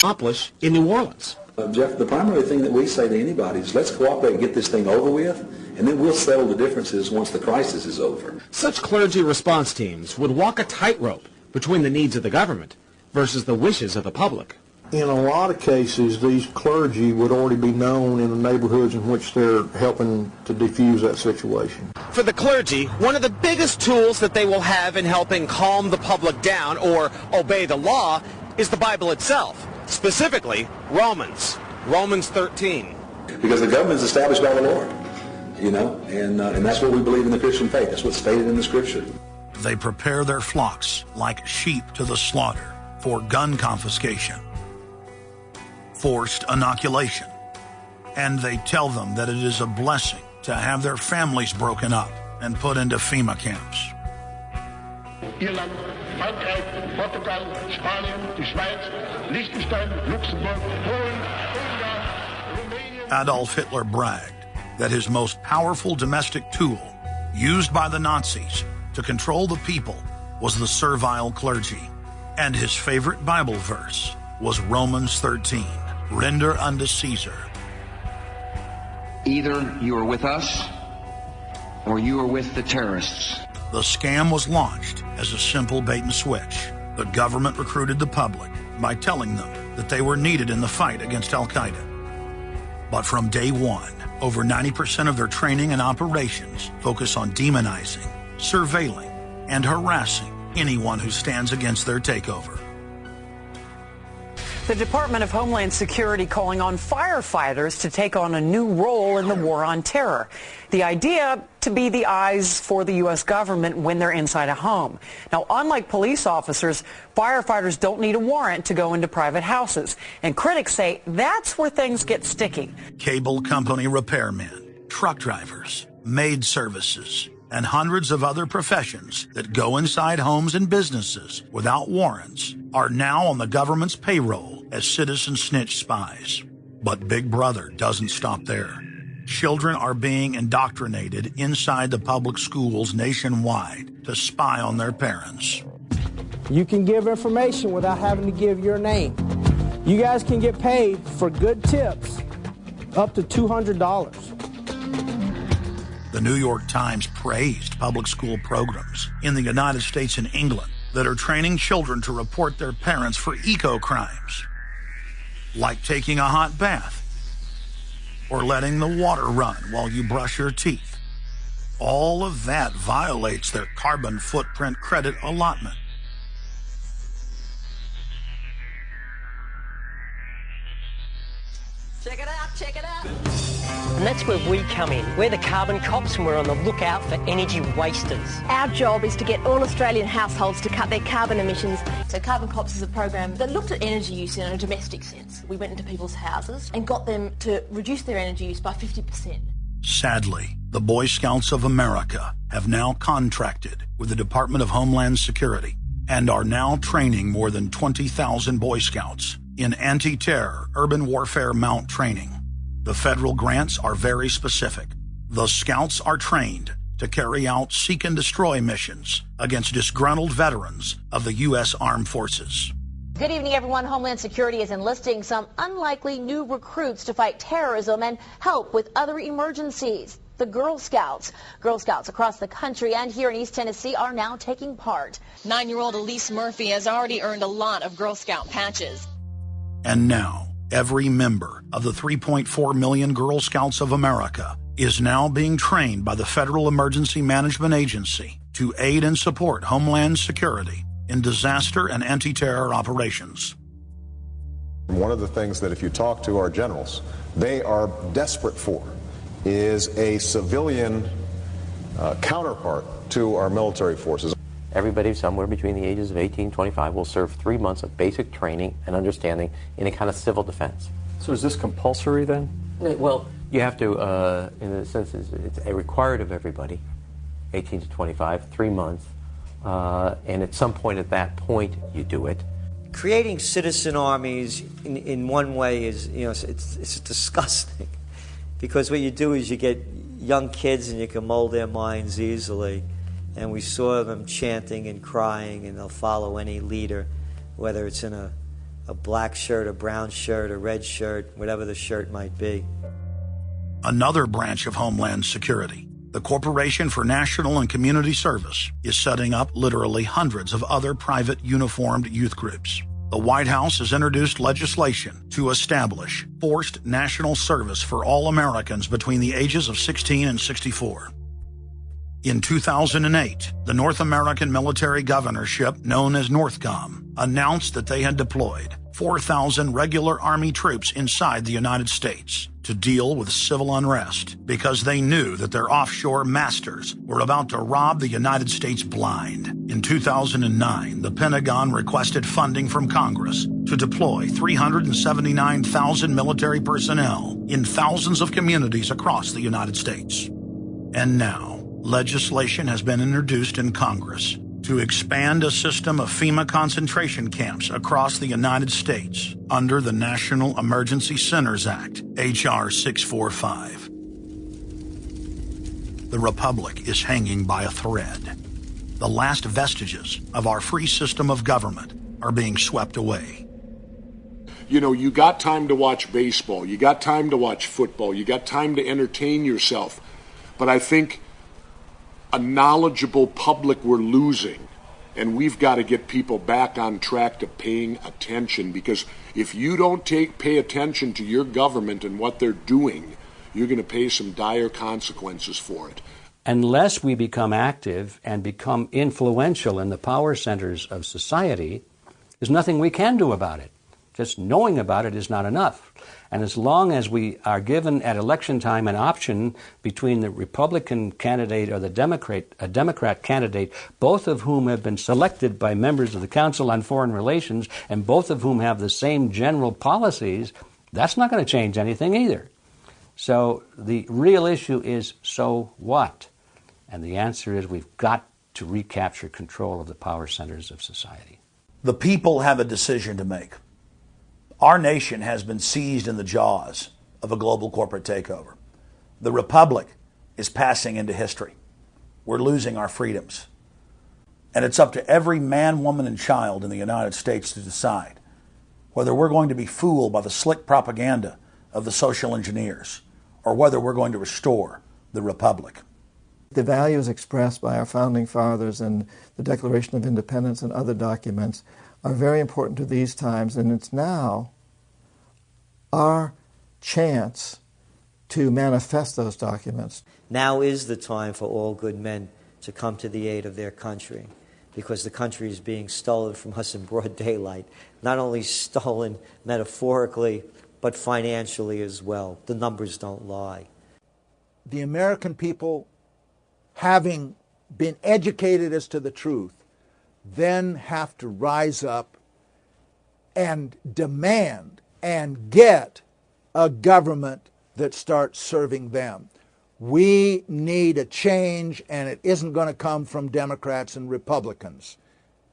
accomplish in New Orleans. Jeff, the primary thing that we say to anybody is let's cooperate and get this thing over with, and then we'll settle the differences once the crisis is over. Such clergy response teams would walk a tightrope between the needs of the government versus the wishes of the public. In a lot of cases, these clergy would already be known in the neighborhoods in which they're helping to defuse that situation. For the clergy, one of the biggest tools that they will have in helping calm the public down or obey the law is the Bible itself, specifically Romans 13. Because the government is established by the Lord, and that's what we believe in the Christian faith. That's what's stated in the Scripture. They prepare their flocks like sheep to the slaughter for gun confiscation, forced inoculation, and they tell them that it is a blessing to have their families broken up and put into FEMA camps. Irland, Frankreich, Portugal, Spanien, die Schweiz, Liechtenstein, Luxembourg, Polen, Ungarn, Romania. Adolf Hitler bragged that his most powerful domestic tool, used by the Nazis to control the people, was the servile clergy. And his favorite Bible verse was Romans 13, render unto Caesar. Either you are with us or you are with the terrorists. The scam was launched as a simple bait and switch. The government recruited the public by telling them that they were needed in the fight against Al-Qaeda. But from day one, over 90% of their training and operations focus on demonizing, surveilling, and harassing anyone who stands against their takeover. The Department of Homeland Security calling on firefighters to take on a new role in the war on terror. The idea to be the eyes for the U.S. government when they're inside a home. Now, unlike police officers, firefighters don't need a warrant to go into private houses. And critics say that's where things get sticky. Cable company repairmen, truck drivers, maid services, and hundreds of other professions that go inside homes and businesses without warrants are now on the government's payroll as citizen snitch spies. But Big Brother doesn't stop there. Children are being indoctrinated inside the public schools nationwide to spy on their parents. You can give information without having to give your name. You guys can get paid for good tips up to $200. The New York Times praised public school programs in the United States and England that are training children to report their parents for eco-crimes, like taking a hot bath or letting the water run while you brush your teeth. All of that violates their carbon footprint credit allotment. Check it out, check it out. And that's where we come in. We're the carbon cops and we're on the lookout for energy wasters. Our job is to get all Australian households to cut their carbon emissions. So Carbon Cops is a program that looked at energy use in a domestic sense. We went into people's houses and got them to reduce their energy use by 50%. Sadly, the Boy Scouts of America have now contracted with the Department of Homeland Security and are now training more than 20,000 Boy Scouts in anti-terror urban warfare mount training. The federal grants are very specific. The Scouts are trained to carry out seek and destroy missions against disgruntled veterans of the U.S. Armed Forces. Good evening, everyone. Homeland Security is enlisting some unlikely new recruits to fight terrorism and help with other emergencies. The Girl Scouts. Girl Scouts across the country and here in East Tennessee are now taking part. 9-year-old Elise Murphy has already earned a lot of Girl Scout patches. And now, every member of the 3.4 million Girl Scouts of America is now being trained by the Federal Emergency Management Agency to aid and support Homeland Security in disaster and anti-terror operations. One of the things that if you talk to our generals, they are desperate for is a civilian counterpart to our military forces. Everybody somewhere between the ages of 18 and 25 will serve 3 months of basic training and understanding in a kind of civil defense. So is this compulsory then? Well, you have to, in a sense, it's required of everybody, 18 to 25, 3 months, and at some point at that point you do it. Creating citizen armies in one way is, it's disgusting, because what you do is you get young kids and you can mold their minds easily. And we saw them chanting and crying, and they'll follow any leader, whether it's in a a black shirt, a brown shirt, a red shirt, whatever the shirt might be. Another branch of Homeland Security, the Corporation for National and Community Service, is setting up literally hundreds of other private uniformed youth groups. The White House has introduced legislation to establish forced national service for all Americans between the ages of 16 and 64. In 2008, the North American Military Governorship, known as NORTHCOM, announced that they had deployed 4,000 regular Army troops inside the United States to deal with civil unrest because they knew that their offshore masters were about to rob the United States blind. In 2009, the Pentagon requested funding from Congress to deploy 379,000 military personnel in thousands of communities across the United States. And now, legislation has been introduced in Congress to expand a system of FEMA concentration camps across the United States under the National Emergency Centers Act, H.R. 645. The Republic is hanging by a thread. The last vestiges of our free system of government are being swept away. You know, you got time to watch baseball, you got time to watch football, you got time to entertain yourself, but I think a knowledgeable public we're losing, and we've got to get people back on track to paying attention, because if you don't pay attention to your government and what they're doing, you're going to pay some dire consequences for it. Unless we become active and become influential in the power centers of society, there's nothing we can do about it. Just knowing about it is not enough. And as long as we are given at election time an option between the Republican candidate or the Democrat candidate, both of whom have been selected by members of the Council on Foreign Relations and both of whom have the same general policies, that's not going to change anything either. So the real issue is, so what? And the answer is we've got to recapture control of the power centers of society. The people have a decision to make. Our nation has been seized in the jaws of a global corporate takeover. The Republic is passing into history. We're losing our freedoms. And it's up to every man, woman, and child in the United States to decide whether we're going to be fooled by the slick propaganda of the social engineers or whether we're going to restore the Republic. The values expressed by our founding fathers and the Declaration of Independence and other documents are very important to these times, and it's now our chance to manifest those documents. Now is the time for all good men to come to the aid of their country, because the country is being stolen from us in broad daylight. Not only stolen metaphorically, but financially as well. The numbers don't lie. The American people, having been educated as to the truth, then have to rise up and demand and get a government that starts serving them. We need a change, and it isn't going to come from Democrats and Republicans.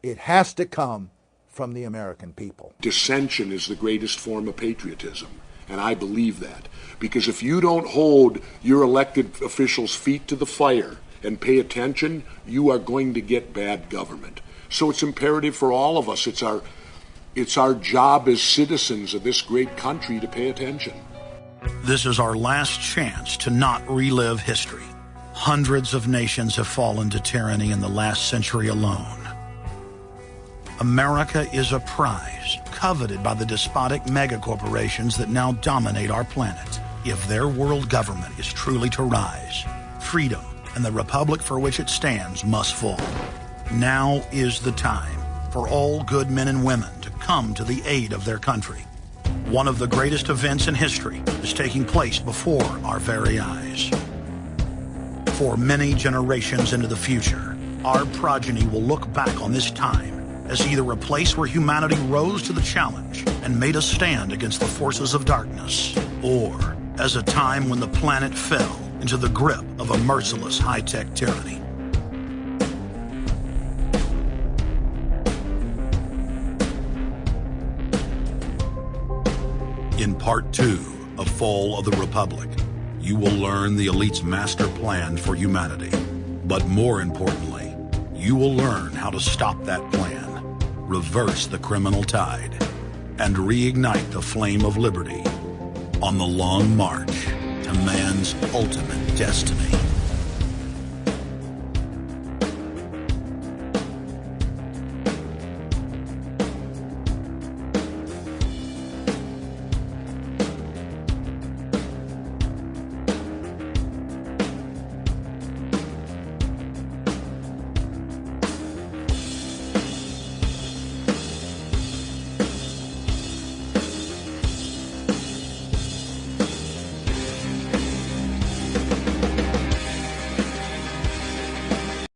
It has to come from the American people. Dissension is the greatest form of patriotism, and I believe that. Because if you don't hold your elected officials' feet to the fire and pay attention, you are going to get bad government. So it's imperative for all of us. It's our job as citizens of this great country to pay attention. This is our last chance to not relive history. Hundreds of nations have fallen to tyranny in the last century alone. America is a prize coveted by the despotic megacorporations that now dominate our planet. If their world government is truly to rise, freedom and the republic for which it stands must fall. Now is the time for all good men and women to come to the aid of their country. One of the greatest events in history is taking place before our very eyes. For many generations into the future, our progeny will look back on this time as either a place where humanity rose to the challenge and made a stand against the forces of darkness, or as a time when the planet fell into the grip of a merciless high-tech tyranny. In Part 2 of Fall of the Republic, you will learn the elite's master plan for humanity. But more importantly, you will learn how to stop that plan, reverse the criminal tide, and reignite the flame of liberty on the long march to man's ultimate destiny.